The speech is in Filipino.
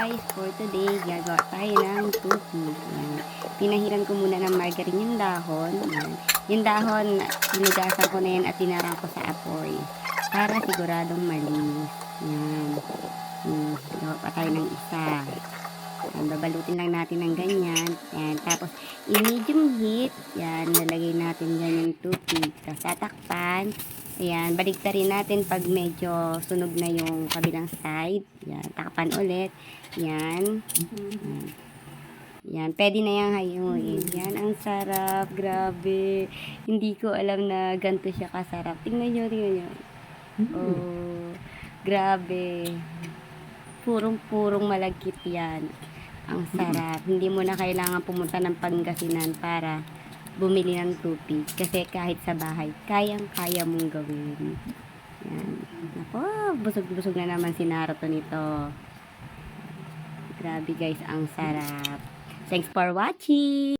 guys, for today, gagawa tayo ng tubig. Yan. Pinahiran ko muna ng margarine yung dahon. Yan. Yung dahon, sinugasan ko na yan at tinarang ko sa apoy. Para siguradong malinis. Yan. Gawa pa tayo ng isa. Yan, babalutin lang natin ng ganyan. Yan. Tapos, i-medium heat. Yan, nalagay natin dyan yung tubig. Tapos, tatakpan. Ayan, baligtarin natin pag medyo sunog na yung kabilang side. Yan, takpan ulit. Yan. Yan, pwede na yung hayuin. Yan, ang sarap. Grabe. Hindi ko alam na ganito siya kasarap. Tingnan nyo, tingnan nyo. Oh, grabe. Purong-purong malagkit yan. Ang sarap. Hindi mo na kailangan pumunta ng Pangasinan para bumili ng tubig. Kasi kahit sa bahay, kayang-kaya mong gawin. Yan. Ako, busog-busog na naman si Naruto nito. Grabe guys, ang sarap. Thanks for watching!